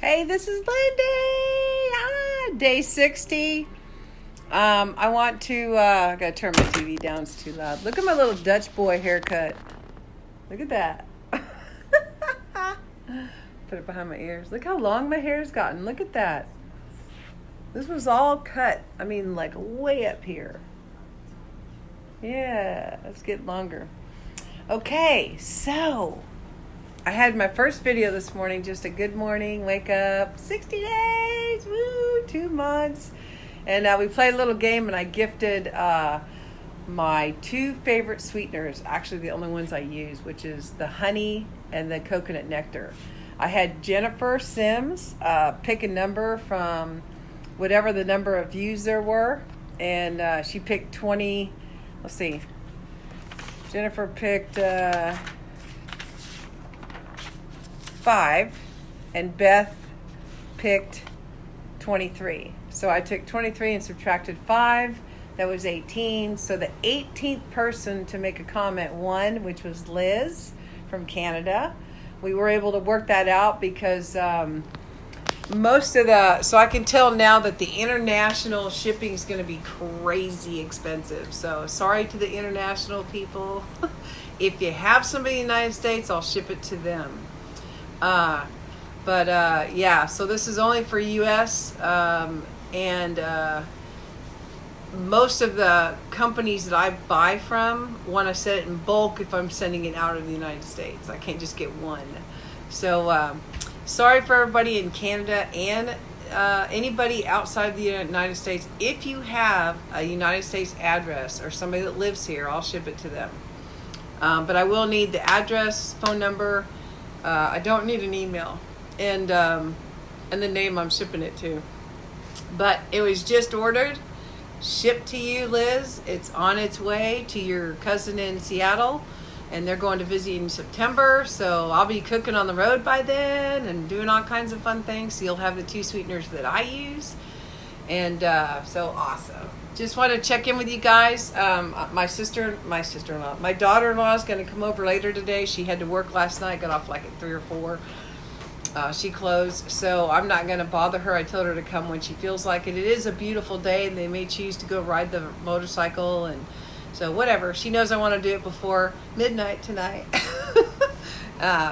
Hey, this is Lindy. Day 60. I want to, I gotta turn my TV down, it's too loud. Look at my little Dutch boy haircut. Look at that. Put it behind my ears. Look how long my hair's gotten. Look at that. This was all cut. I mean, like way up here. Yeah, let's get longer. Okay, so I had my first video this morning, just a good morning, wake up, 60 days, woo, 2 months. And we played a little game and I gifted my 2 favorite sweeteners, actually the only ones I use, which is the honey and the coconut nectar. I had Jennifer Sims pick a number from whatever the number of views there were. And she picked 20, let's see. Jennifer picked 5 and Beth picked 23. So I took 23 and subtracted 5. That was 18. So the 18th person to make a comment won, which was Liz from Canada. We were able to work that out because so I can tell now that the international shipping is going to be crazy expensive. So sorry to the international people. If you have somebody in the United States, I'll ship it to them. Yeah, so this is only for US, and most of the companies that I buy from want to send it in bulk if I'm sending it out of the United States. I can't just get one. So sorry for everybody in Canada and anybody outside the United States. If you have a United States address or somebody that lives here, I'll ship it to them. But I will need the address, phone number. I don't need an email, and the name I'm shipping it to. But it was just ordered, shipped to you, Liz. It's on its way to your cousin in Seattle, and they're going to visit in September. So I'll be cooking on the road by then and doing all kinds of fun things. So you'll have the 2 sweeteners that I use, and so awesome. Just want to check in with you guys. My daughter-in-law is going to come over later today. She had to work last night, got off like at 3 or 4. She closed, so I'm not going to bother her. I told her to come when she feels like it. It is a beautiful day, and they may choose to go ride the motorcycle, and so whatever. She knows I want to do it before midnight tonight.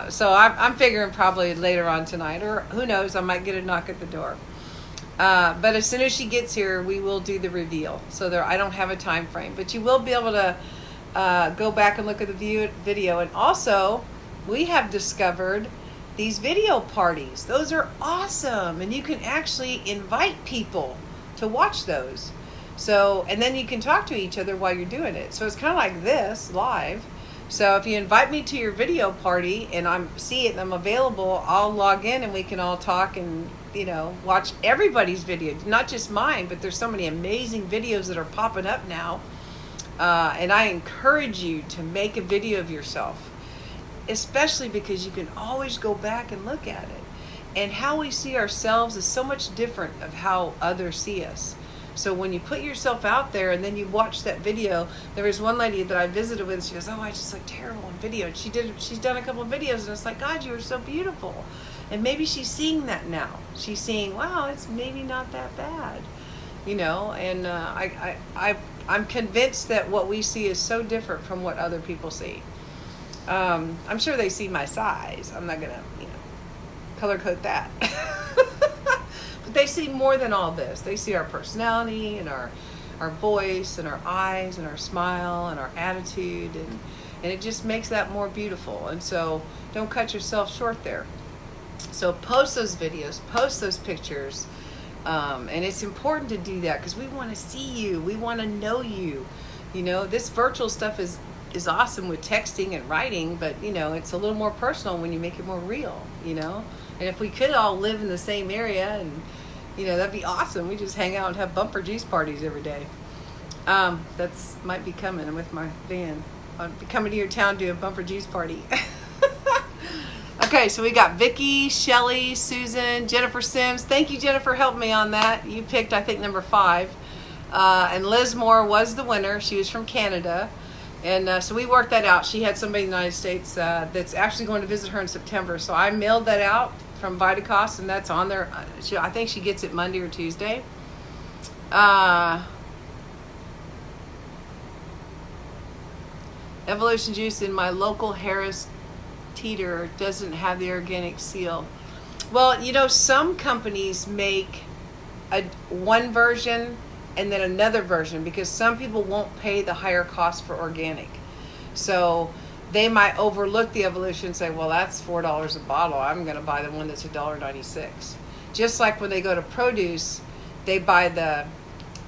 So I'm figuring probably later on tonight, or who knows, I might get a knock at the door. But as soon as she gets here, we will do the reveal. So I don't have a time frame, but you will be able to go back and look at the video. And also, we have discovered these video parties. Those are awesome, and you can actually invite people to watch those. So, and then you can talk to each other while you're doing it. So it's kind of like this live. So if you invite me to your video party and I'm available, I'll log in and we can all talk and, watch everybody's video, not just mine, but there's so many amazing videos that are popping up now. And I encourage you to make a video of yourself, especially because you can always go back and look at it. And how we see ourselves is so much different of how others see us. So when you put yourself out there and then you watch that video, there was one lady that I visited with, she goes, "Oh, I just look terrible on video." And she's done a couple of videos and it's like, "God, you were so beautiful." And maybe she's seeing that now. She's seeing, wow, it's maybe not that bad, and I'm convinced that what we see is so different from what other people see. I'm sure they see my size. I'm not gonna, color code that. But they see more than all this. They see our personality and our voice and our eyes and our smile and our attitude, and it just makes that more beautiful. And so don't cut yourself short there. So post those videos, post those pictures, and it's important to do that because we want to see you. We want to know you. This virtual stuff is awesome with texting and writing, but it's a little more personal when you make it more real. And if we could all live in the same area, and that'd be awesome. We just hang out and have bumper juice parties every day. That's might be coming with my van. I'll be coming to your town to do a bumper juice party. Okay, so we got Vicky, Shelly, Susan, Jennifer Sims. Thank you, Jennifer, helped me on that. You picked, I think, number 5. And Liz Moore was the winner. She was from Canada. And so we worked that out. She had somebody in the United States that's actually going to visit her in September. So I mailed that out from Vitacost, and that's on there. I think she gets it Monday or Tuesday. Evolution juice in my local Harris Teeter doesn't have the organic seal. Well, you know, some companies make one version and then another version because some people won't pay the higher cost for organic. So they might overlook the Evolution and say, well, that's $4 a bottle. I'm going to buy the one that's $1.96. Just like when they go to produce, they buy the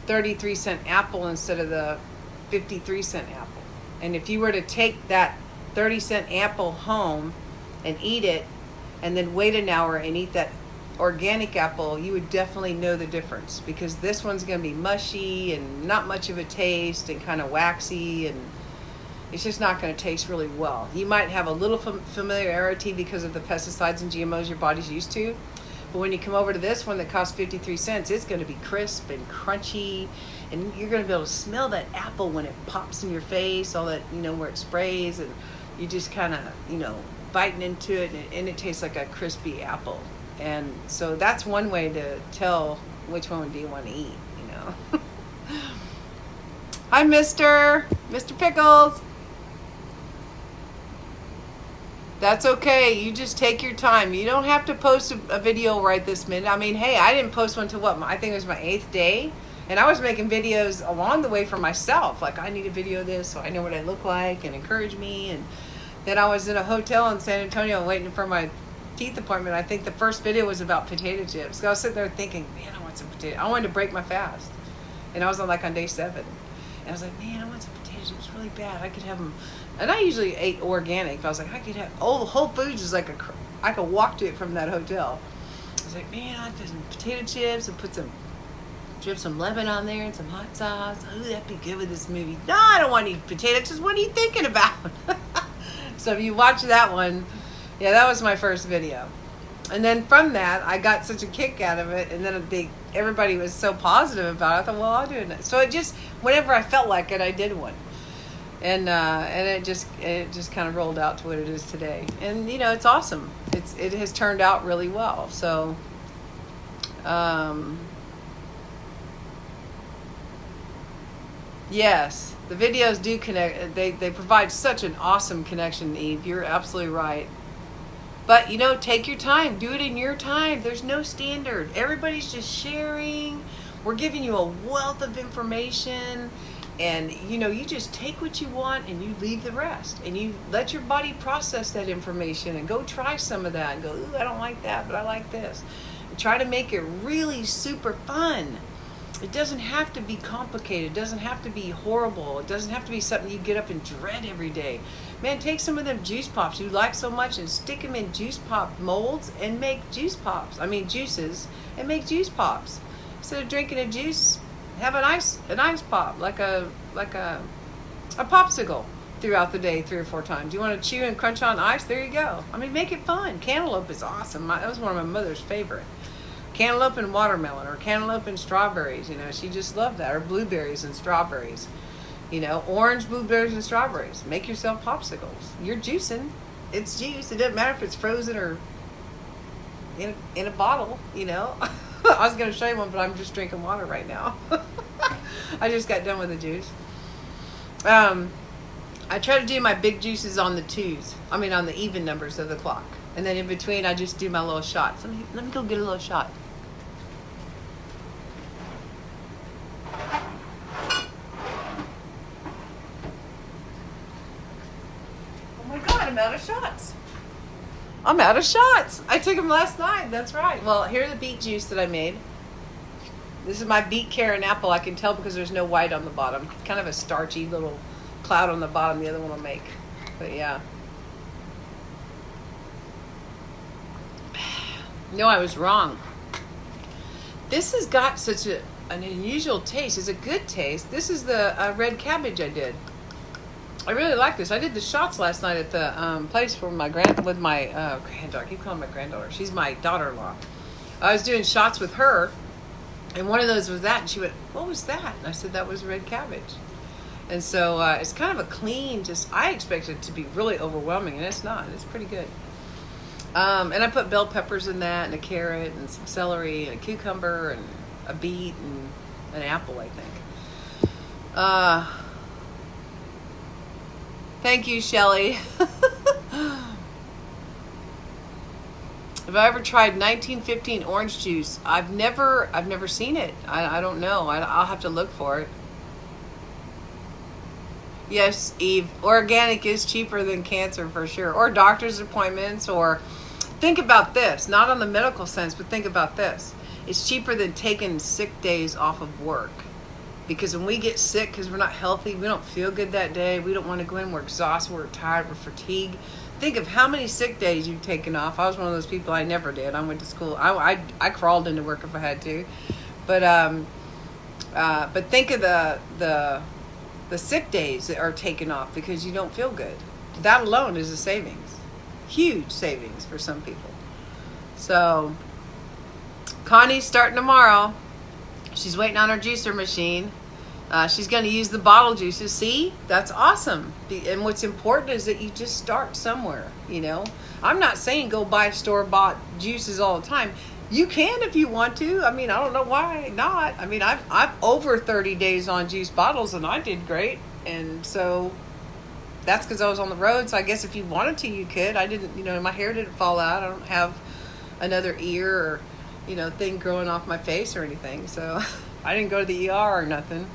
33-cent apple instead of the 53-cent apple. And if you were to take that 30-cent apple home and eat it and then wait an hour and eat that organic apple, you would definitely know the difference, because this one's going to be mushy and not much of a taste and kind of waxy, and it's just not going to taste really well. You might have a little familiarity because of the pesticides and GMOs your body's used to, but when you come over to this one that costs 53 cents, it's going to be crisp and crunchy, and you're going to be able to smell that apple when it pops in your face, all that, you know, where it sprays, and you just kind of, you know, biting into it, and it tastes like a crispy apple. And so that's one way to tell which one do you want to eat, you know. Hi, Mr. Pickles. That's okay. You just take your time. You don't have to post a video right this minute. I mean, hey, I didn't post one till I think it was my 8th day. And I was making videos along the way for myself. Like, I need to video this so I know what I look like and encourage me. And then I was in a hotel in San Antonio waiting for my teeth appointment. I think the first video was about potato chips. So I was sitting there thinking, man, I want some potato. I wanted to break my fast. And I was on day 7. And I was like, man, I want some potato chips really bad. I could have them. And I usually ate organic. But I was like, I could have, Whole Foods is like I could walk to it from that hotel. I was like, man, I like some potato chips and drip some lemon on there and some hot sauce. Oh, that'd be good with this movie. No, I don't want to eat potato chips. What are you thinking about? So if you watch that one, yeah, that was my first video. And then from that, I got such a kick out of it. And then everybody was so positive about it. I thought, well, I'll do it. So it just, whenever I felt like it, I did one. And it just kind of rolled out to what it is today. And, you know, it's awesome. It has turned out really well. So, yes, the videos do connect. They provide such an awesome connection, Eve. You're absolutely right. But, you know, take your time. Do it in your time. There's no standard. Everybody's just sharing. We're giving you a wealth of information. And, you know, you just take what you want and you leave the rest. And you let your body process that information and go try some of that and go, ooh, I don't like that, but I like this. And try to make it really super fun. It doesn't have to be complicated. It doesn't have to be horrible. It doesn't have to be something you get up and dread every day. Man, take some of them juice pops you like so much and stick them in juice pop molds and make juices and make juice pops. Instead of drinking a juice, have an ice pop, like a popsicle throughout the day 3 or 4 times. You want to chew and crunch on ice? There you go. I mean, make it fun. Cantaloupe is awesome. That was one of my mother's favorite. Cantaloupe and watermelon, or cantaloupe and strawberries, you know, she just loved that. Or blueberries and strawberries, you know, orange, blueberries, and strawberries. Make yourself popsicles. You're juicing. It's juice. It doesn't matter if it's frozen or in a bottle, you know. I was going to show you one, but I'm just drinking water right now. I just got done with the juice. I try to do my big juices on the on the even numbers of the clock. And then in between, I just do my little shots. Let me go get a little shot. Oh my God, I'm out of shots. I took them last night. That's right. Well, here's the beet juice that I made. This is my beet, carrot, and apple. I can tell because there's no white on the bottom. Kind of a starchy little cloud on the bottom. The other one will make. But yeah. No, I was wrong. This has got such an unusual taste. It's a good taste. This is the red cabbage I did. I really like this. I did the shots last night at the place for my granddaughter. I keep calling my granddaughter. She's my daughter-in-law. I was doing shots with her, and one of those was that. And she went, "What was that?" And I said, "That was red cabbage." And so it's kind of a clean. I expected it to be really overwhelming, and it's not. It's pretty good. And I put bell peppers in that, and a carrot, and some celery, and a cucumber, and a beet, and an apple, I think. Thank you, Shelly. Have I ever tried 1915 orange juice? I've never seen it. I don't know. I'll have to look for it. Yes, Eve. Organic is cheaper than cancer for sure. Or doctor's appointments, or think about this. Not on the medical sense, but think about this. It's cheaper than taking sick days off of work. Because when we get sick because we're not healthy, we don't feel good that day, we don't want to go in, we're exhausted, we're tired, we're fatigued. Think of how many sick days you've taken off. I was one of those people. I never did. I went to school. I crawled into work if I had to. But think of the sick days that are taken off because you don't feel good. That alone is a savings. Huge savings for some people. So Connie's starting tomorrow. She's waiting on her juicer machine. She's going to use the bottle juices. See, that's awesome. And what's important is that you just start somewhere. You know, I'm not saying go buy store-bought juices all the time. You can if you want to. I mean, I don't know why not. I mean, I've over 30 days on juice bottles, and I did great. And so that's because I was on the road. So I guess if you wanted to, you could. I didn't. You know, my hair didn't fall out. I don't have another ear or thing growing off my face or anything. So I didn't go to the ER or nothing.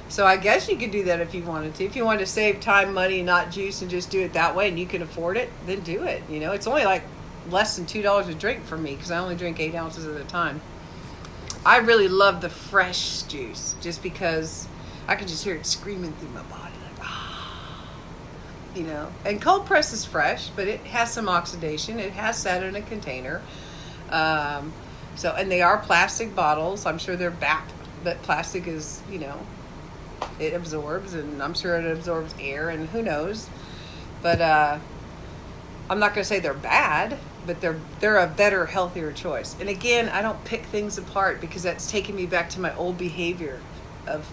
So I guess you could do that if you wanted to. If you wanted to save time, money, not juice, and just do it that way, and you can afford it, then do it. You know, it's only like less than $2 a drink for me because I only drink 8 ounces at a time. I really love the fresh juice just because I can just hear it screaming through my body. Like, And cold press is fresh, but it has some oxidation. It has sat in a container. And they are plastic bottles. I'm sure they're BAP, but plastic is, it absorbs, and I'm sure it absorbs air, and who knows. But I'm not going to say they're bad, but they're a better, healthier choice. And again, I don't pick things apart because that's taking me back to my old behavior of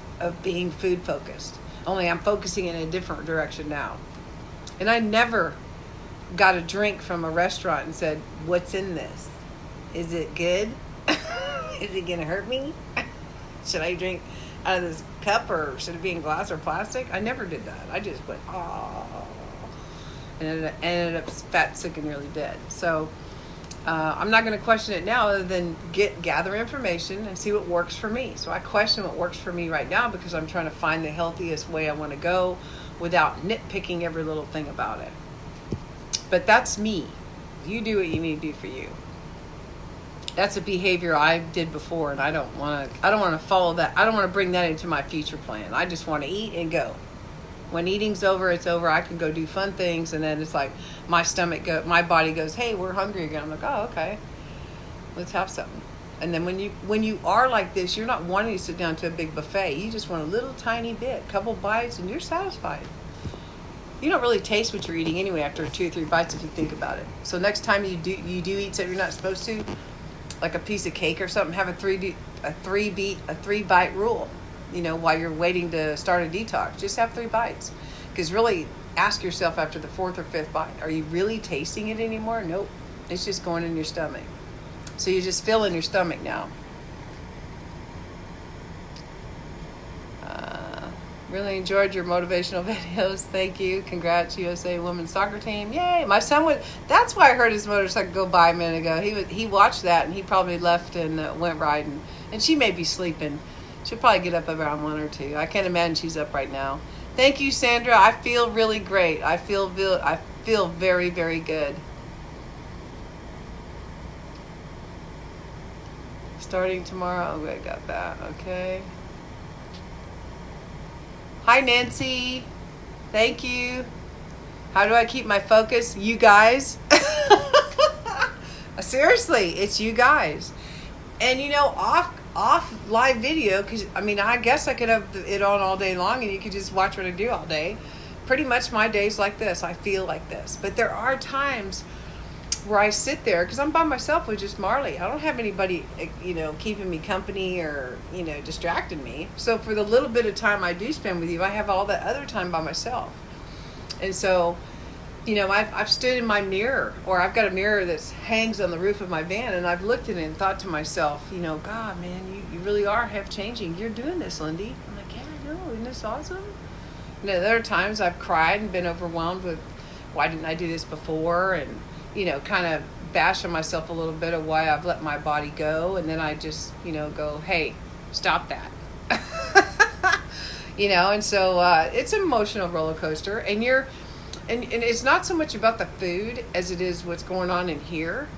being food focused. Only I'm focusing in a different direction now. And I never got a drink from a restaurant and said, "What's in this? Is it good? Is it going to hurt me? Should I drink out of this cup, or should it be in glass or plastic?" I never did that. I just went, "Oh," and it ended up fat, sick, and nearly dead. So I'm not going to question it now, other than gather information and see what works for me. So I question what works for me right now because I'm trying to find the healthiest way I want to go without nitpicking every little thing about it. But that's me. You do what you need to do for you. That's a behavior I did before, and I don't want to follow that. I don't want to bring that into my future plan. I just want to eat and go. When eating's over, it's over. I can go do fun things, and then it's like my body goes, "Hey, we're hungry again." I'm like, "Oh, okay, let's have something." And then when you are like this, you're not wanting to sit down to a big buffet. You just want a little tiny bit, a couple bites, and you're satisfied. You don't really taste what you're eating anyway after 2 or 3 bites if you think about it. So next time you do eat something you're not supposed to, like a piece of cake or something, have a 3-bite rule. While you're waiting to start a detox, just have 3 bites. Because really, ask yourself after the 4th or 5th bite, are you really tasting it anymore? Nope. It's just going in your stomach. So you just fill in your stomach now. Really enjoyed your motivational videos. Thank you. Congrats, USA Women's Soccer Team. Yay. My son that's why I heard his motorcycle go by a minute ago. He watched that, and he probably left and went riding. And she may be sleeping. She'll probably get up around 1 or 2. I can't imagine she's up right now. Thank you, Sandra. I feel really great. I feel very, very good. Starting tomorrow. Oh, I got that. Okay. Hi, Nancy. Thank you. How do I keep my focus? You guys. Seriously, it's you guys. And off live video, because I guess I could have it on all day long and you could just watch what I do all day. Pretty much my day's like this. I feel like this. But there are times where I sit there because I'm by myself with just Marley. I don't have anybody, keeping me company or, distracting me. So for the little bit of time I do spend with you, I have all that other time by myself. And so You know, I've stood in my mirror, or I've got a mirror that hangs on the roof of my van, and I've looked at it and thought to myself, you know, God, man, you really are changing. You're doing this, Lindy. I'm like, yeah, I know. Isn't this awesome? You know, there are times I've cried and been overwhelmed with, why didn't I do this before? And, you know, kind of bash on myself a little bit of why I've let my body go. And then I just, you know, go, hey, stop that. You know, and so it's an emotional roller coaster. And and it's not so much about the food as it is what's going on in here.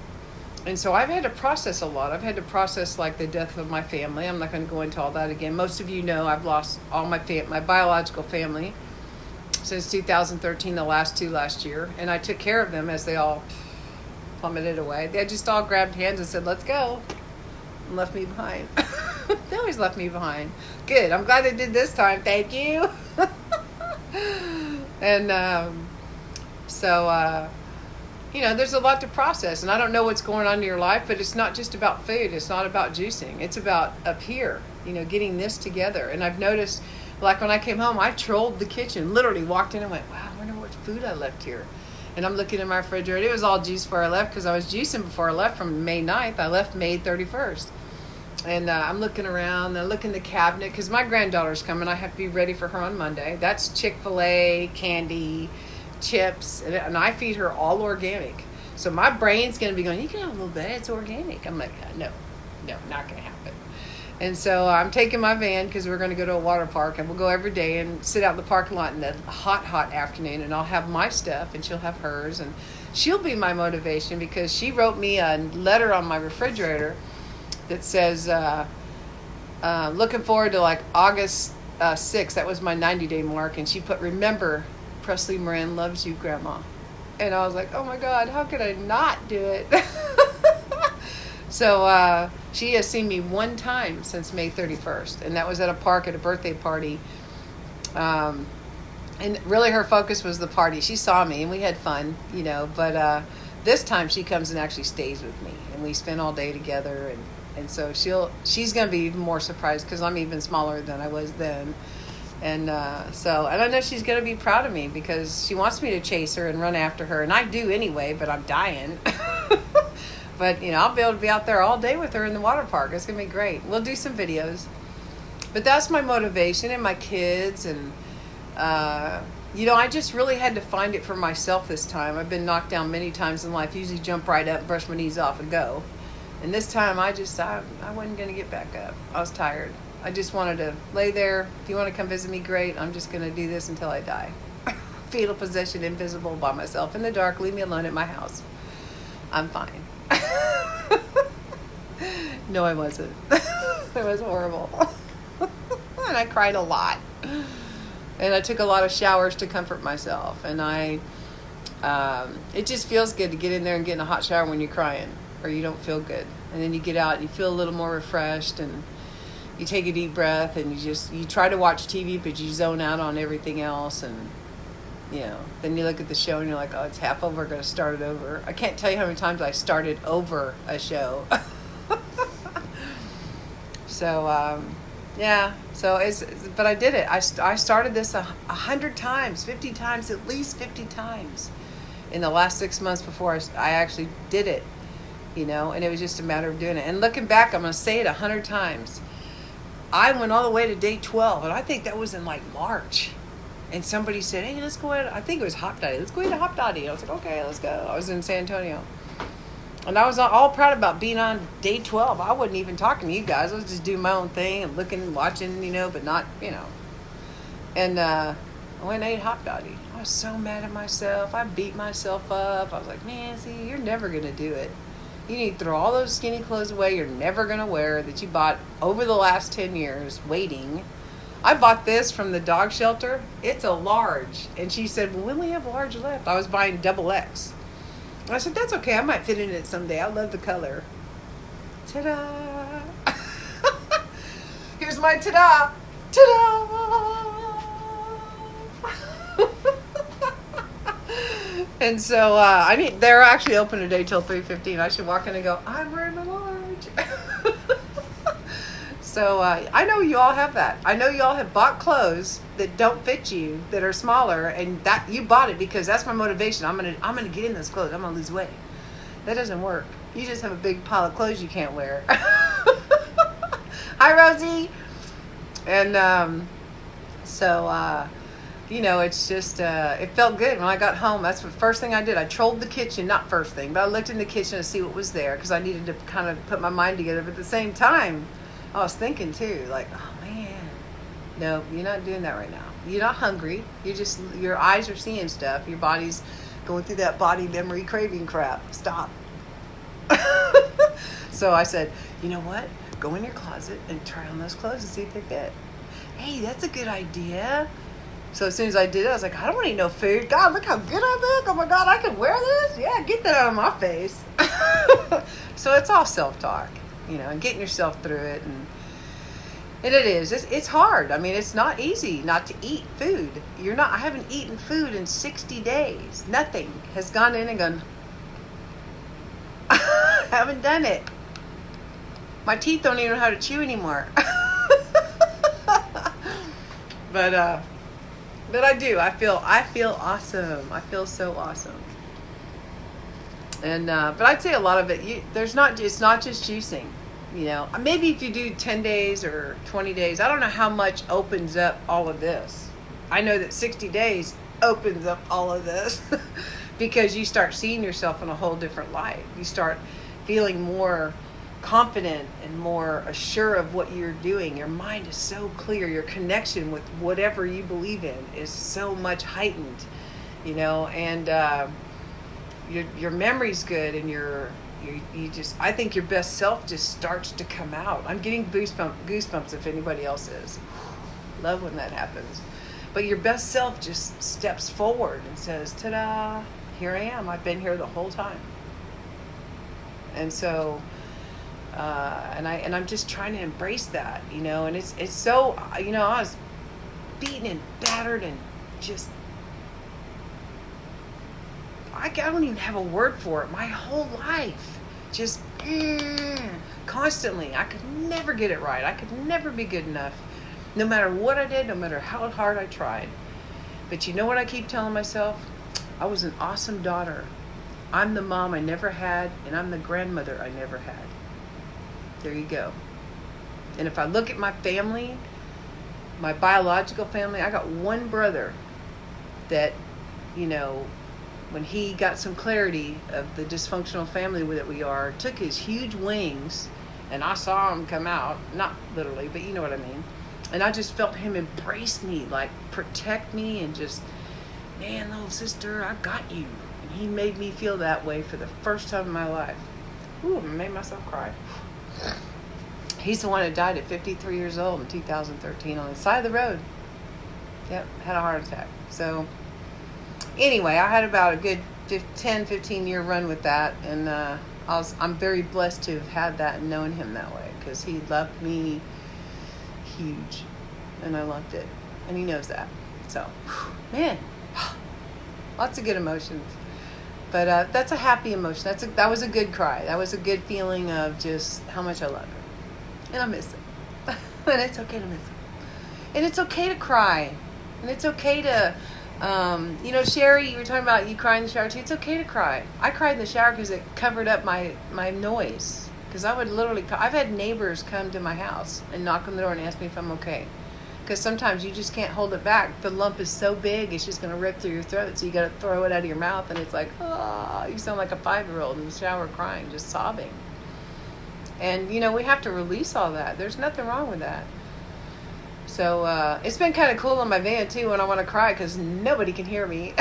And so I've had to process a lot. I've had to process like the death of my family. I'm not going to go into all that again. Most of you know I've lost all my biological family since 2013, the last two last year. And I took care of them as they all plummeted away. They just all grabbed hands and said, let's go, and left me behind. They always left me behind. Good. I'm glad they did this time. Thank you. And so, you know, there's a lot to process. And I don't know what's going on in your life, but it's not just about food. It's not about juicing. It's about up here, you know, getting this together. And I've noticed, like when I came home, I trolled the kitchen, literally walked in and went, wow, I wonder what food I left here. And I'm looking in my refrigerator. It was all juice before I left because I was juicing before I left from May 9th. I left May 31st. And I'm looking around, I look in the cabinet because my granddaughter's coming. I have to be ready for her on Monday. That's Chick-fil-A, candy, chips, and I feed her all organic. So my brain's going to be going, you can have a little bit, it's organic. I'm like, no, not going to happen. And so I'm taking my van because we're going to go to a water park, and we'll go every day and sit out in the parking lot in the hot afternoon, and I'll have my stuff and she'll have hers, and she'll be my motivation because she wrote me a letter on my refrigerator that says, looking forward to like August 6th. That was my 90-day mark. And she put, remember, Presley Moran loves you, Grandma. And I was like, oh my God, how could I not do it? So she has seen me one time since May 31st. And that was at a park at a birthday party. And really her focus was the party. She saw me and we had fun, you know. But this time she comes and actually stays with me. And we spend all day together. And so she's going to be even more surprised because I'm even smaller than I was then. And so I know she's going to be proud of me because she wants me to chase her and run after her. And I do anyway, but I'm dying. But, you know, I'll be able to be out there all day with her in the water park. It's going to be great. We'll do some videos. But that's my motivation and my kids. And, you know, I just really had to find it for myself this time. I've been knocked down many times in life. Usually jump right up, brush my knees off and go. And this time I wasn't going to get back up. I was tired. I just wanted to lay there. If you want to come visit me, great. I'm just going to do this until I die. Fetal position, invisible, by myself in the dark. Leave me alone at my house. I'm fine. No, I wasn't. It was horrible. And I cried a lot. And I took a lot of showers to comfort myself. And it just feels good to get in there and get in a hot shower when you're crying or you don't feel good. And then you get out and you feel a little more refreshed and you take a deep breath and you try to watch TV, but you zone out on everything else. And, you know, then you look at the show and you're like, oh, it's half over. I'm going to start it over. I can't tell you how many times I started over a show. So, yeah. So but I did it. I started this 100 times, 50 times, at least 50 times in the last 6 months before I actually did it, you know, and it was just a matter of doing it. And looking back, I'm going to say it 100 times. I went all the way to day 12, and I think that was in like March. And somebody said, hey, let's go ahead. I think it was Hop Daddy. Let's go ahead to Hop Daddy. I was like, okay, let's go. I was in San Antonio. And I was all proud about being on day 12. I wasn't even talking to you guys. I was just doing my own thing and looking and watching, you know, but not, you know. And I went and ate Hop Daddy. I was so mad at myself. I beat myself up. I was like, man, see, you're never going to do it. You need to throw all those skinny clothes away you're never going to wear that you bought over the last 10 years waiting. I bought this from the dog shelter. It's a large. And she said, well, we only have large left. I was buying double X. I said, that's okay. I might fit in it someday. I love the color. Ta-da! Here's my ta-da! Ta-da! And so they're actually open today till 3:15. I should walk in and go, I'm wearing the large. So I know you all have that. I know you all have bought clothes that don't fit you, that are smaller, and that you bought it because that's my motivation. I'm gonna get in those clothes. I'm gonna lose weight. That doesn't work. You just have a big pile of clothes you can't wear. Hi, Rosie. And it's just it felt good when I got home. That's the first thing I did. I trolled the kitchen, not first thing, but I looked in the kitchen to see what was there because I needed to kind of put my mind together. But at the same time, I was thinking too, like, oh man, no, you're not doing that right now. You're not hungry. Your eyes are seeing stuff. Your body's going through that body memory craving crap. Stop. So I said, you know what? Go in your closet and try on those clothes and see if they fit. Hey, that's a good idea. So as soon as I did it, I was like, I don't want to eat no food. God, look how good I look. Oh my God, I can wear this? Yeah, get that out of my face. So it's all self-talk, and getting yourself through it. And it is. It's hard. I mean, it's not easy not to eat food. I haven't eaten food in 60 days. Nothing has gone in and gone, haven't done it. My teeth don't even know how to chew anymore. But I do. I feel awesome. I feel so awesome. And but I'd say a lot of it. It's not just juicing. Maybe if you do 10 days or 20 days, I don't know how much opens up all of this. I know that 60 days opens up all of this because you start seeing yourself in a whole different light. You start feeling more confident and more assured of what you're doing. Your mind is so clear. Your connection with whatever you believe in is so much heightened, and your memory's good, and I think your best self just starts to come out. I'm getting goosebumps if anybody else is. Love when that happens. But your best self just steps forward and says, ta-da, here I am. I've been here the whole time. And so and I'm just trying to embrace that, and it's so, I was beaten and battered and just, I don't even have a word for it. My whole life, just constantly. I could never get it right. I could never be good enough, no matter what I did, no matter how hard I tried. But you know what I keep telling myself? I was an awesome daughter. I'm the mom I never had, and I'm the grandmother I never had. There you go. And if I look at my family, my biological family, I got one brother that, when he got some clarity of the dysfunctional family that we are, took his huge wings, and I saw him come out, not literally, but you know what I mean. And I just felt him embrace me, like protect me, and just, man, little sister, I got you. And he made me feel that way for the first time in my life. Ooh, I made myself cry. He's the one that died at 53 years old in 2013 on the side of the road. Yep, had a heart attack. So anyway, I had about a good 10-15 year run with that, and I'm very blessed to have had that and known him that way, because he loved me huge, and I loved it, and he knows that. So, man, lots of good emotions. But that's a happy emotion. That was a good cry. That was a good feeling of just how much I love her. And I miss him. And it's okay to miss him. And it's okay to cry. And it's okay to, Sherry, you were talking about you cry in the shower too. It's okay to cry. I cried in the shower because it covered up my noise. Because I would literally, I've had neighbors come to my house and knock on the door and ask me if I'm okay. Because sometimes you just can't hold it back. The lump is so big, it's just going to rip through your throat. So you got to throw it out of your mouth, and it's like, you sound like a 5-year-old in the shower crying, just sobbing. And, we have to release all that. There's nothing wrong with that. So it's been kind of cool in my van, too, when I want to cry, because nobody can hear me.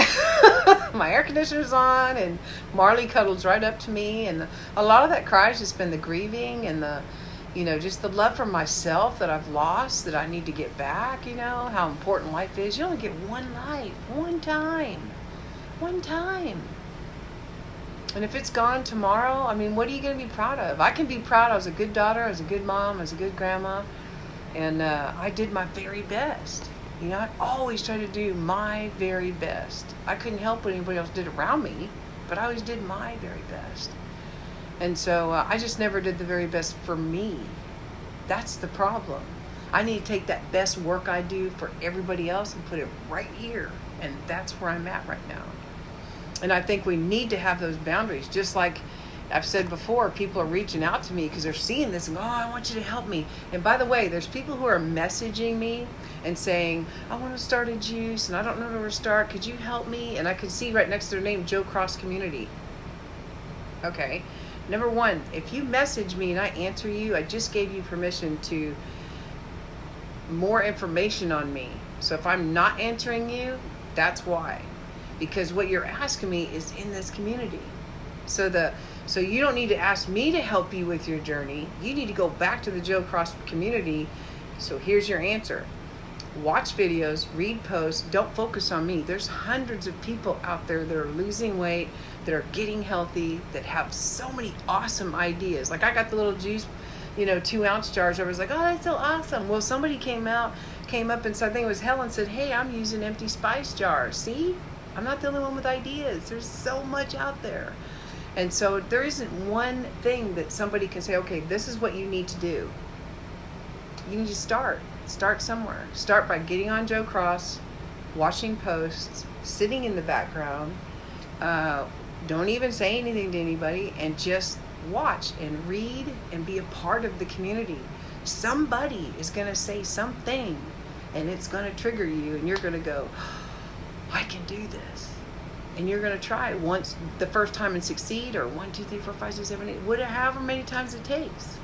My air conditioner's on, and Marley cuddles right up to me. And a lot of that cry has just been the grieving and the, just the love for myself that I've lost, that I need to get back, how important life is. You only get one life, one time. And if it's gone tomorrow, what are you going to be proud of? I can be proud I was a good daughter, I was a good mom, I was a good grandma, and I did my very best. I always try to do my very best. I couldn't help what anybody else did around me, but I always did my very best. And so I just never did the very best for me. That's the problem. I need to take that best work I do for everybody else and put it right here. And that's where I'm at right now. And I think we need to have those boundaries. Just like I've said before, people are reaching out to me because they're seeing this and go, oh, I want you to help me. And by the way, there's people who are messaging me and saying, I want to start a juice and I don't know where to start. Could you help me? And I can see right next to their name, Joe Cross Community. Okay. Number one, if you message me and I answer you, I just gave you permission to more information on me. So if I'm not answering you, that's why. Because what you're asking me is in this community. So you don't need to ask me to help you with your journey. You need to go back to the Joe Cross community. So here's your answer. Watch videos, read posts, don't focus on me. There's hundreds of people out there that are losing weight, that are getting healthy, that have so many awesome ideas. Like I got the little juice, 2-ounce jars. I was like, oh, that's so awesome. Well, somebody came up and said, I think it was Helen, said, hey, I'm using empty spice jars. See, I'm not the only one with ideas. There's so much out there. And so there isn't one thing that somebody can say, okay, this is what you need to do. You need to start somewhere. Start by getting on Joe Cross, watching posts, sitting in the background. Don't even say anything to anybody and just watch and read and be a part of the community. Somebody is going to say something and it's going to trigger you and you're going to go, I can do this. And you're going to try once the first time and succeed, or 1, 2, 3, 4, 5, 6, 7, 8, whatever, however many times it takes.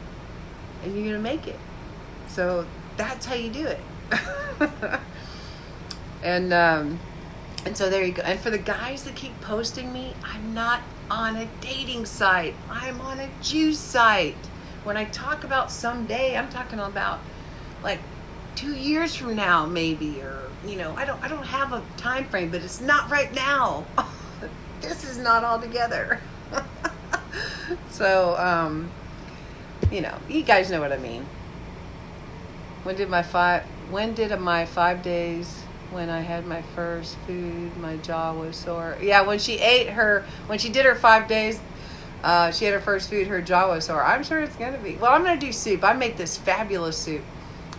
And you're going to make it. So that's how you do it. And so there you go. And for the guys that keep posting me, I'm not on a dating site. I'm on a juice site. When I talk about someday, I'm talking about like 2 years from now, maybe, or I don't have a time frame, but it's not right now. This is not all together. So, you guys know what I mean. When did my 5 days when I had my first food, my jaw was sore? Yeah, when she did her 5 days, she had her first food, her jaw was sore. I'm sure it's going to be. Well, I'm going to do soup. I make this fabulous soup.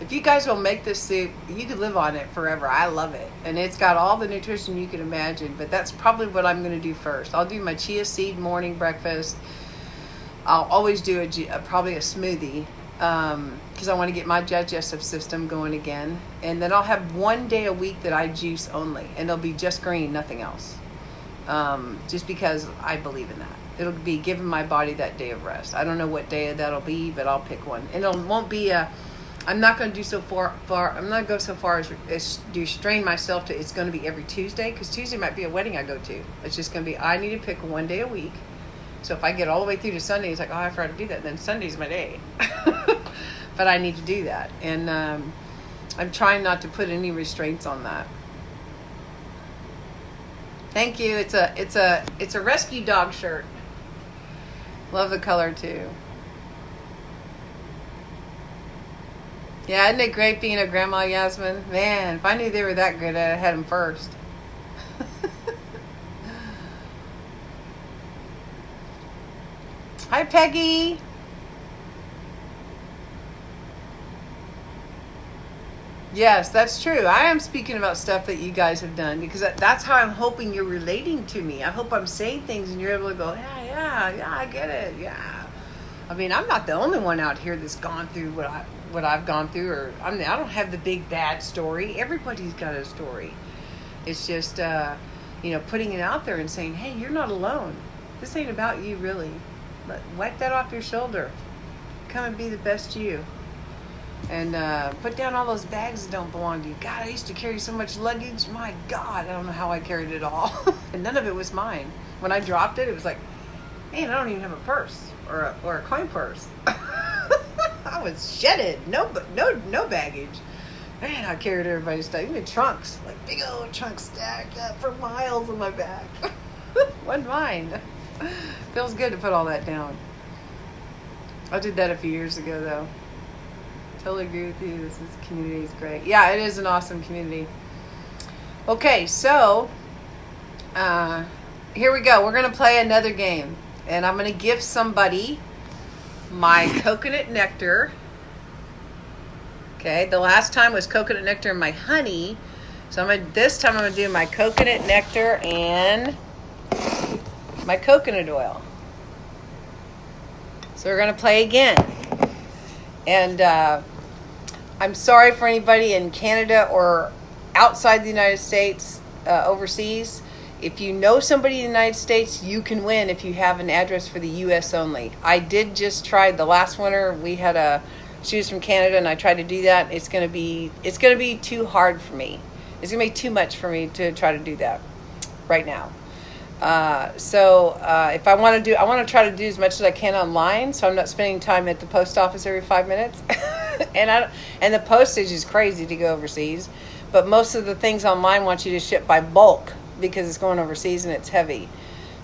If you guys will make this soup, you could live on it forever. I love it. And it's got all the nutrition you can imagine. But that's probably what I'm going to do first. I'll do my chia seed morning breakfast. I'll always do probably a smoothie because I want to get my digestive system going again. And then I'll have 1 day a week that I juice only. And it'll be just green, nothing else. Just because I believe in that. It'll be giving my body that day of rest. I don't know what day that'll be, but I'll pick one. And it won't be I'm not going to do so far. I'm not going to go so far as to strain myself to it's going to be every Tuesday, because Tuesday might be a wedding I go to. It's just going to be, I need to pick 1 day a week. So if I get all the way through to Sunday, it's like, oh, I forgot to do that. Then Sunday's my day. But I need to do that. And I'm trying not to put any restraints on that. Thank you. It's a rescue dog shirt. Love the color too. Yeah, isn't it great being a grandma, Yasmin? Man, if I knew they were that good, I'd have had them first. Hi, Peggy. Yes, that's true. I am speaking about stuff that you guys have done, because that's how I'm hoping you're relating to me. I hope I'm saying things and you're able to go, yeah, I get it, yeah. I mean, I'm not the only one out here that's gone through what I've gone through, or I don't have the big bad story. Everybody's got a story. It's just, putting it out there and saying, hey, you're not alone. This ain't about you, really. Wipe that off your shoulder. Come and be the best you. And put down all those bags that don't belong to you. God, I used to carry so much luggage. My God, I don't know how I carried it all. And none of it was mine. When I dropped it, it was like, man, I don't even have a purse or a coin purse. I was shedded. No baggage. Man, I carried everybody's stuff. Even trunks, like big old trunks stacked up for miles on my back. Wasn't mine. Feels good to put all that down. I did that a few years ago, though. Totally agree with you. This community is great. Yeah, it is an awesome community. Okay, so here we go. We're going to play another game. And I'm going to give somebody my coconut nectar. Okay, the last time was coconut nectar and my honey. So this time I'm gonna do my coconut nectar and my coconut oil. So we're gonna play again. And I'm sorry for anybody in Canada or outside the United States, overseas. If you know somebody in the United States, you can win if you have an address for the U.S. only. I did just try the last winner. She was from Canada, and I tried to do that. It's gonna be too hard for me. It's gonna be too much for me to try to do that right now. If I want to try to do as much as I can online, so I'm not spending time at the post office every 5 minutes. And the postage is crazy to go overseas. But most of the things online want you to ship by bulk because it's going overseas and it's heavy.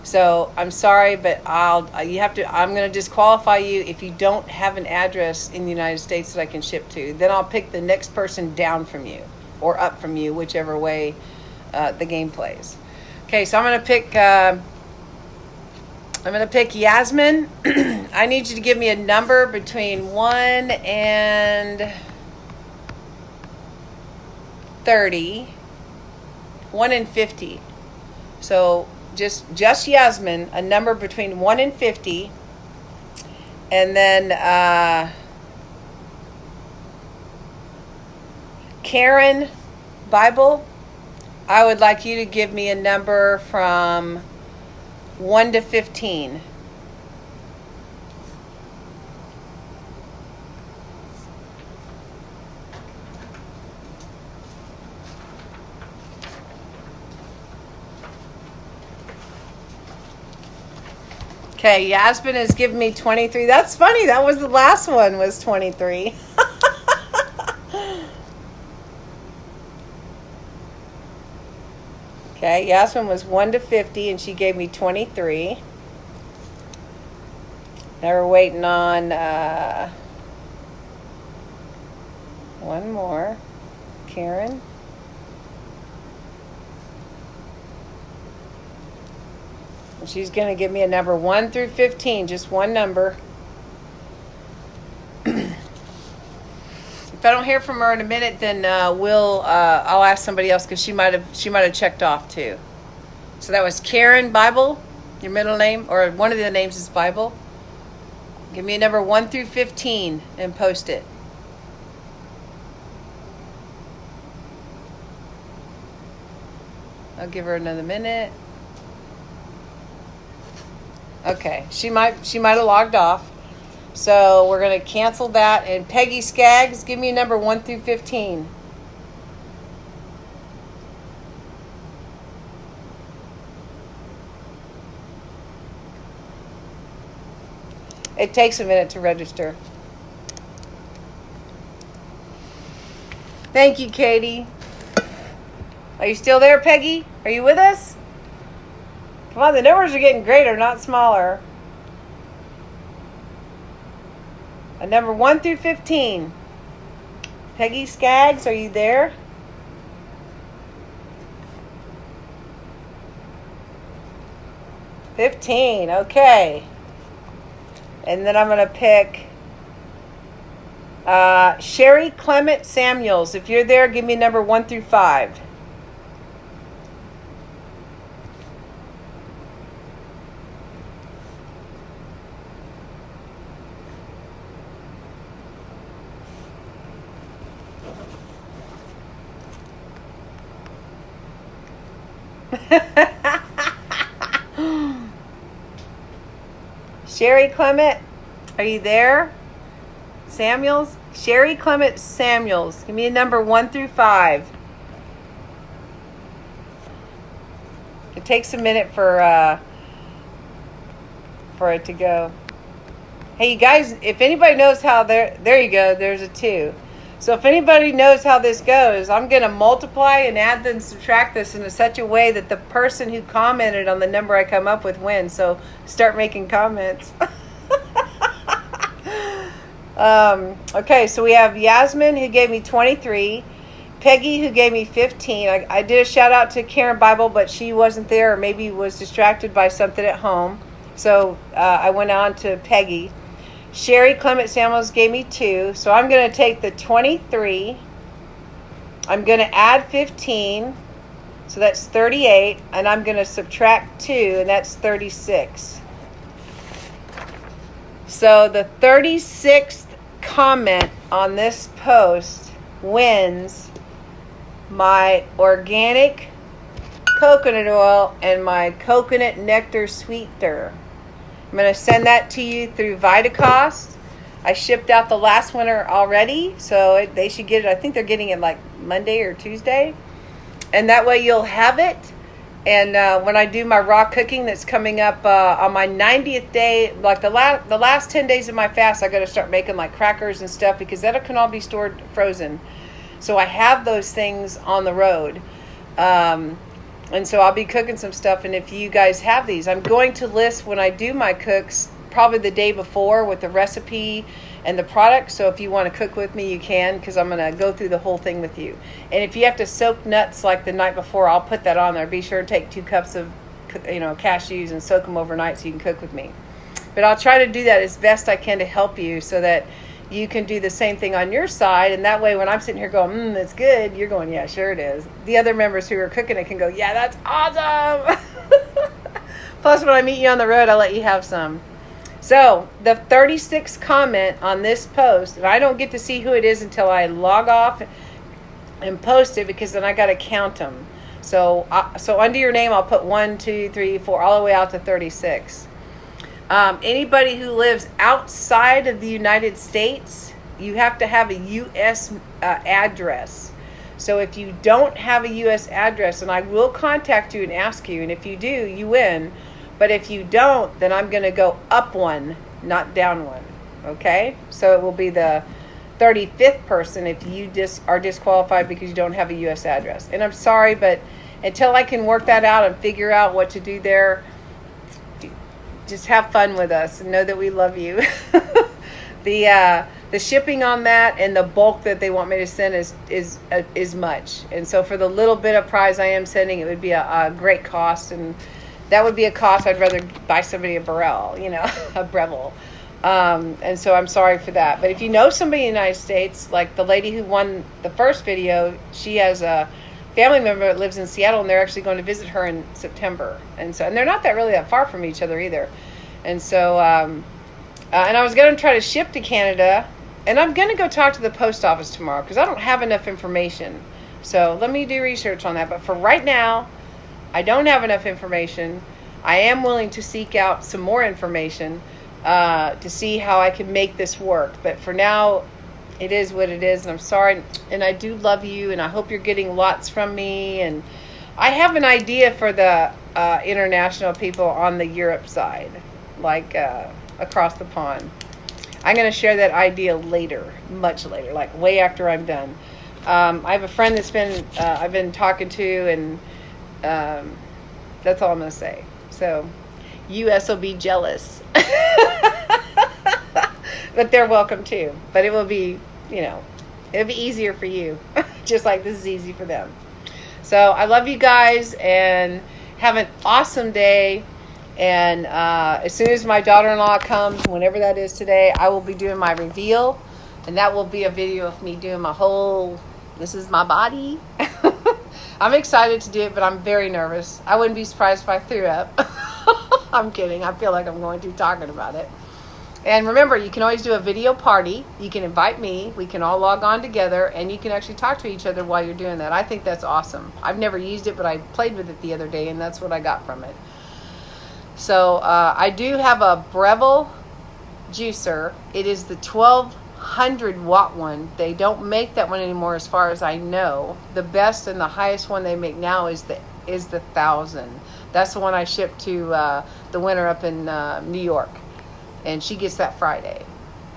So I'm sorry, but I'm going to disqualify you if you don't have an address in the United States that I can ship to. Then I'll pick the next person down from you or up from you, whichever way the game plays. Okay, so I'm going to pick Yasmin. I need you to give me a number between 1 and 30. 1 and 50. So just Yasmin, a number between 1 and 50. And then Karen Bible, I would like you to give me a number from 1 to 15. Okay, Yasmin has given me 23. That's funny. That was the last one was 23. Okay, Yasmin was 1 to 50, and she gave me 23. Now we're waiting on one more. Karen. And she's going to give me a number 1 through 15, just one number. If I don't hear from her in a minute, then I'll ask somebody else because she might have checked off too. So that was Karen Bible, your middle name, or one of the names is Bible. Give me a number 1 through 15 and post it. I'll give her another minute. Okay, she might have logged off. So we're going to cancel that. And Peggy Skaggs, give me a number 1 through 15. It takes a minute to register. Thank you, Katie. Are you still there, Peggy? Are you with us? Come on, the numbers are getting greater, not smaller. A number 1 through 15. Peggy Skaggs, are you there? $15, okay. And then I'm going to pick Sherry Clement Samuels. If you're there, give me number 1 through 5. Sherry Clement, are you there? Samuels? Sherry Clement Samuels. Give me a number 1 through 5. It takes a minute for it to go. Hey, you guys, if anybody knows how there you go, there's a 2. So if anybody knows how this goes, I'm going to multiply and add and subtract this in such a way that the person who commented on the number I come up with wins. So start making comments. Okay, so we have Yasmin, who gave me 23. Peggy, who gave me 15. I did a shout out to Karen Bible, but she wasn't there or maybe was distracted by something at home. So I went on to Peggy. Sherry Clement Samuels gave me 2. So I'm going to take the 23. I'm going to add 15. So that's 38. And I'm going to subtract 2. And that's 36. So the 36th comment on this post wins my organic coconut oil and my coconut nectar sweetener. I'm going to send that to you through Vitacost. I shipped out the last winner already, so they should get it. I think they're getting it like Monday or Tuesday. And that way you'll have it. And when I do my raw cooking that's coming up on my 90th day, like the last 10 days of my fast, I got to start making like crackers and stuff because that can all be stored frozen. So I have those things on the road. And so I'll be cooking some stuff. And if you guys have these, I'm going to list when I do my cooks, probably the day before with the recipe and the product. So if you want to cook with me, you can, because I'm going to go through the whole thing with you. And if you have to soak nuts like the night before, I'll put that on there. Be sure to take 2 cups of, cashews and soak them overnight so you can cook with me. But I'll try to do that as best I can to help you so that you can do the same thing on your side. And that way, when I'm sitting here going, it's good, you're going, yeah, sure it is. The other members who are cooking it can go, yeah, that's awesome. Plus, when I meet you on the road, I'll let you have some. So the 36th comment on this post, and I don't get to see who it is until I log off and post it, because then I got to count them. So under your name, I'll put 1, 2, 3, 4, all the way out to 36. Anybody who lives outside of the United States, you have to have a U.S. Address. So if you don't have a U.S. address, and I will contact you and ask you, and if you do, you win. But if you don't, then I'm going to go up 1, not down 1. Okay? So it will be the 35th person if you are disqualified because you don't have a U.S. address. And I'm sorry, but until I can work that out and figure out what to do there, just have fun with us and know that we love you. The shipping on that and the bulk that they want me to send is much. And so for the little bit of prize I am sending, it would be a great cost, and that would be a cost I'd rather buy somebody a Burrell, a Breville. And so I'm sorry for that. But if you know somebody in the United States, like the lady who won the first video, she has a family member that lives in Seattle, and they're actually going to visit her in September. And they're not that far from each other either. And so, and I was going to try to ship to Canada, and I'm going to go talk to the post office tomorrow because I don't have enough information. So let me do research on that. But for right now, I don't have enough information. I am willing to seek out some more information to see how I can make this work. But for now, it is what it is, and I'm sorry. And I do love you, and I hope you're getting lots from me. And I have an idea for the international people on the Europe side, like across the pond. I'm going to share that idea later, much later, like way after I'm done. I have a friend that's I've been talking to, and that's all I'm going to say. So, US will be jealous. But they're welcome too. But it will be, it'll be easier for you. Just like this is easy for them. So I love you guys, and have an awesome day. And as soon as my daughter-in-law comes, whenever that is today, I will be doing my reveal. And that will be a video of me doing this is my body. I'm excited to do it, but I'm very nervous. I wouldn't be surprised if I threw up. I'm kidding. I feel like I'm going to talking about it. And remember, you can always do a video party. You can invite me. We can all log on together, and you can actually talk to each other while you're doing that. I think that's awesome. I've never used it, but I played with it the other day, and that's what I got from it. So I do have a Breville juicer. It is the 1200 watt one. They don't make that one anymore as far as I know. The best and the highest one they make now is the 1000. That's the one I shipped to the winner up in New York. And she gets that Friday.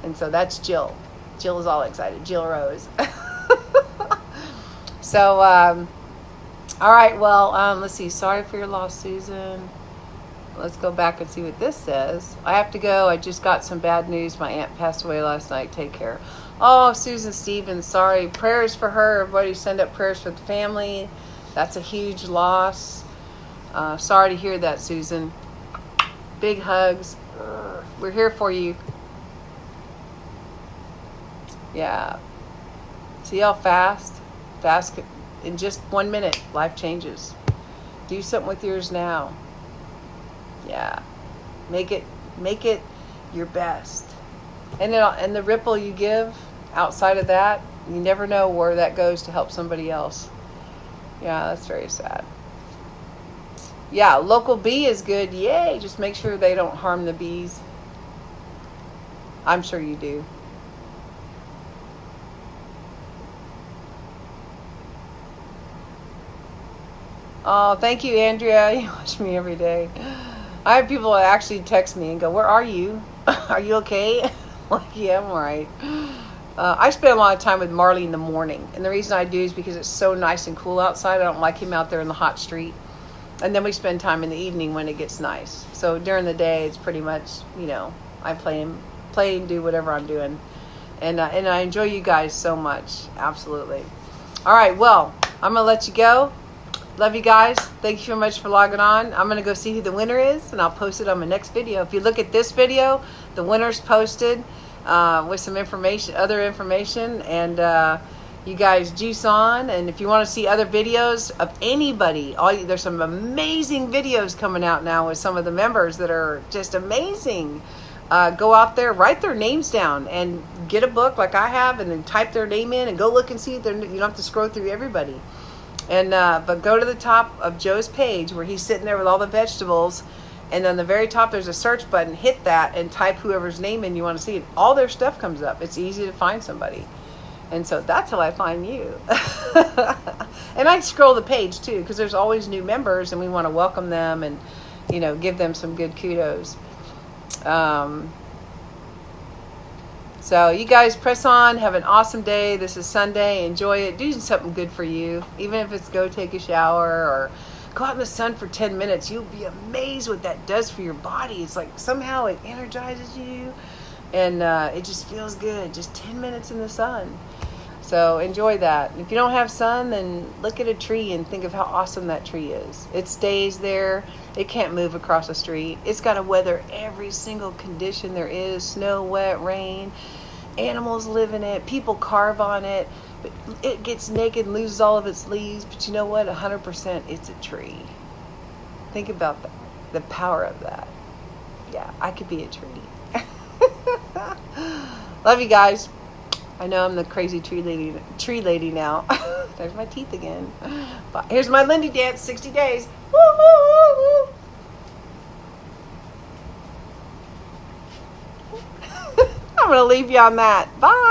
And so that's Jill. Jill is all excited. Jill Rose. So, all right. Well, let's see. Sorry for your loss, Susan. Let's go back and see what this says. I have to go. I just got some bad news. My aunt passed away last night. Take care. Oh, Susan Stevens. Sorry. Prayers for her. Everybody send up prayers for the family. That's a huge loss. Sorry to hear that, Susan. Big hugs. We're here for you. Yeah. See how fast in just 1 minute, life changes. Do something with yours now. Yeah. Make it your best. And the ripple you give outside of that, you never know where that goes to help somebody else. Yeah, that's very sad. Yeah, local bee is good. Yay. Just make sure they don't harm the bees. I'm sure you do. Oh, thank you, Andrea. You watch me every day. I have people that actually text me and go, "Where are you? Are you okay?" I'm like, yeah, I'm all right. I spend a lot of time with Marley in the morning. And the reason I do is because it's so nice and cool outside. I don't like him out there in the hot street. And then we spend time in the evening when it gets nice. So during the day, it's pretty much, I play and do whatever I'm doing. And I enjoy you guys so much. Absolutely. All right, well, I'm going to let you go. Love you guys. Thank you so much for logging on. I'm going to go see who the winner is, and I'll post it on my next video. If you look at this video, the winner's posted with some other information, and you guys juice on. And if you want to see other videos of anybody, there's some amazing videos coming out now with some of the members that are just amazing. Go out there, write their names down, and get a book like I have, and then type their name in and go look and see. You don't have to scroll through everybody. And but go to the top of Joe's page where he's sitting there with all the vegetables, and on the very top there's a search button. Hit that and type whoever's name in you want to see, and all their stuff comes up. It's easy to find somebody, and so that's how I find you. And I scroll the page too, because there's always new members, and we want to welcome them and give them some good kudos. So you guys press on. Have an awesome day. This is Sunday. Enjoy it. Do something good for you. Even if it's go take a shower or go out in the sun for 10 minutes. You'll be amazed what that does for your body. It's like somehow it energizes you, and it just feels good. Just 10 minutes in the sun. So enjoy that. If you don't have sun, then look at a tree and think of how awesome that tree is. It stays there. It can't move across the street. It's got to weather every single condition there is. Snow, wet, rain. Animals live in it. People carve on it. But it gets naked and loses all of its leaves. But you know what? 100% it's a tree. Think about that. The power of that. Yeah, I could be a tree. Love you guys. I know I'm the crazy tree lady now. There's my teeth again. But here's my Lindy dance, 60 days. Woo, woo, woo, woo. I'm going to leave you on that. Bye.